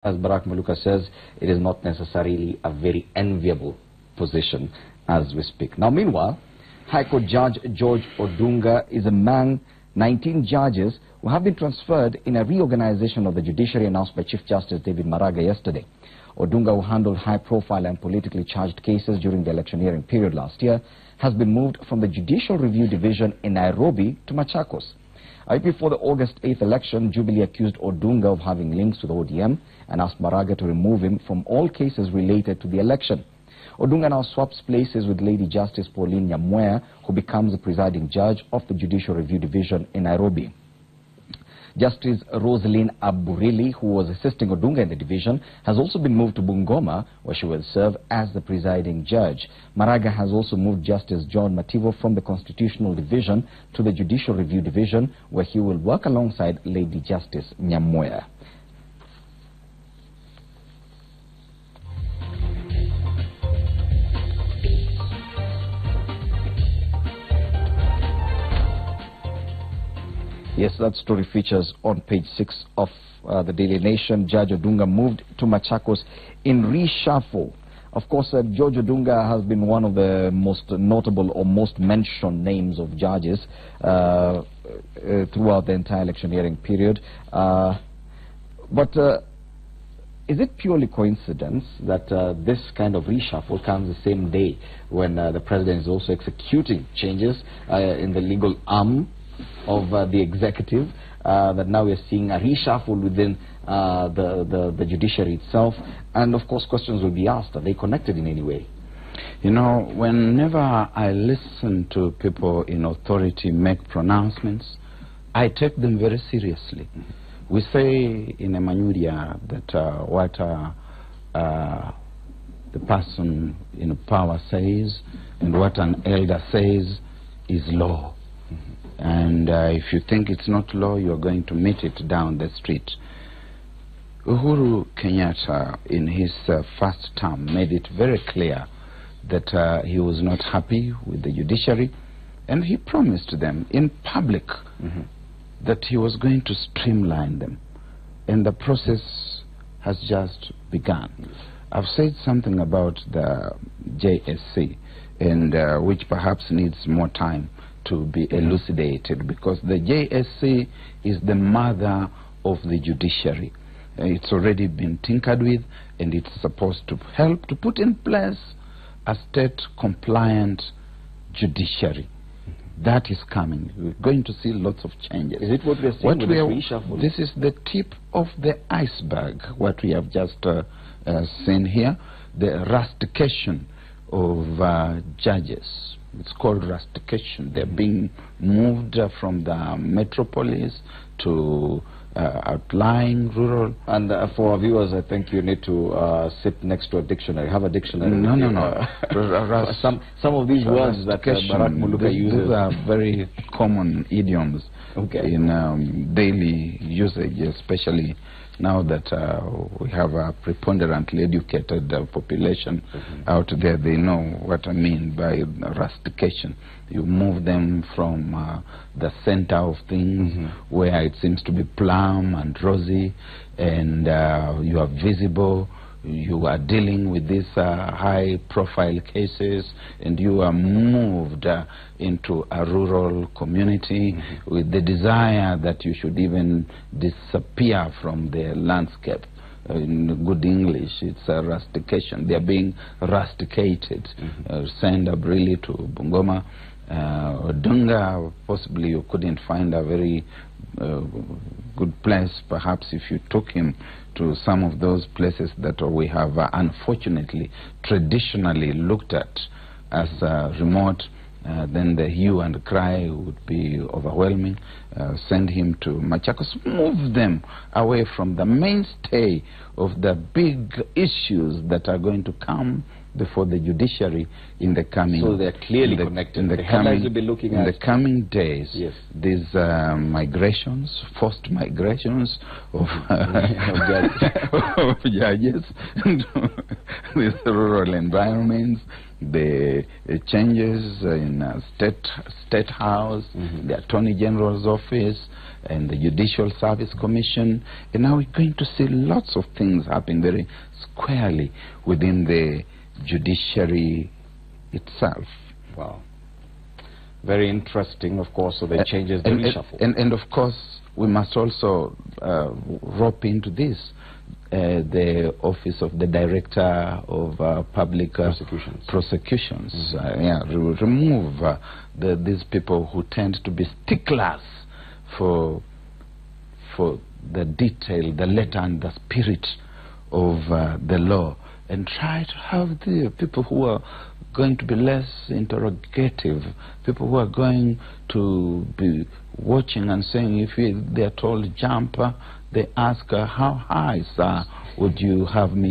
As Barack Maluka says, it is not necessarily a very enviable position as we speak. Now, meanwhile, High Court Judge George Odunga is among 19 judges who have been transferred in a reorganization of the judiciary announced by Chief Justice David Maraga yesterday. Odunga, who handled high-profile and politically charged cases during the electioneering period last year, has been moved from the Judicial Review Division in Nairobi to Machakos. Before the August 8th election, Jubilee accused Odunga of having links with ODM and asked Maraga to remove him from all cases related to the election. Odunga now swaps places with Lady Justice Pauline Nyamweya, who becomes the presiding judge of the Judicial Review Division in Nairobi. Justice Rosaline Aburili, who was assisting Odunga in the division, has also been moved to Bungoma, where she will serve as the presiding judge. Maraga has also moved Justice John Mativo from the Constitutional Division to the Judicial Review Division, where he will work alongside Lady Justice Nyamweya. Yes, that story features on page 6 of the Daily Nation. Judge Odunga moved to Machakos in reshuffle. Of course, George Odunga has been one of the most notable or most mentioned names of judges throughout the entire electioneering period. But is it purely coincidence that this kind of reshuffle comes the same day when the president is also executing changes in the legal arm of the executive, that now we're seeing a reshuffle within the judiciary itself? And of course, questions will be asked, are they connected in any way? You know, whenever I listen to people in authority make pronouncements, I take them very seriously. We say in Emmanuel that what the person in power says and what an elder says is law. And if you think it's not law, you're going to meet it down the street. Uhuru Kenyatta, in his first term, made it very clear that he was not happy with the judiciary, and he promised them in public that he was going to streamline them. And the process has just begun. I've said something about the JSC, and which perhaps needs more time to be elucidated, because the JSC is the mother of the judiciary. It's already been tinkered with, and it's supposed to help to put in place a state-compliant judiciary. That is coming. We're going to see lots of changes. Is it what we're seeing with the reshuffle? This is the tip of the iceberg, what we have just seen here, the rustication of judges. It's called rustication. They're being moved from the metropolis to outlying rural. And for our viewers, I think you need to sit next to a dictionary. Have a dictionary. No. Some of these words that Barack Maluka uses. These are very common idioms in daily usage, especially now that we have a preponderantly educated population out there. They know what I mean by rustication. You move them from the center of things where it seems to be plumb and rosy, and you are visible. You are dealing with these high-profile cases, and you are moved into a rural community with the desire that you should even disappear from the landscape. In good English, it's a rustication. They are being rusticated. Send Abrili to Bungoma. Odunga, possibly you couldn't find a very good place. Perhaps if you took him to some of those places that we have unfortunately traditionally looked at as remote, then the hue and cry would be overwhelming. Send him to Machakos, move them away from the mainstay of the big issues that are going to come before the judiciary in the coming. So they're clearly connected. In the coming days, yes. These migrations, forced migrations of judges, these rural environments, the changes in state house, the Attorney General's office, and the Judicial Service Commission, and now we're going to see lots of things happening very squarely within the judiciary itself. Wow. Very interesting, of course, so they changes the reshuffle. And of course, we must also rope into this the office of the Director of Public Prosecutions. Remove these people who tend to be sticklers for the detail, the letter and the spirit of the law, and try to have the people who are going to be less interrogative, people who are going to be watching and saying, if they are told jump, they ask, how high, sir, would you have me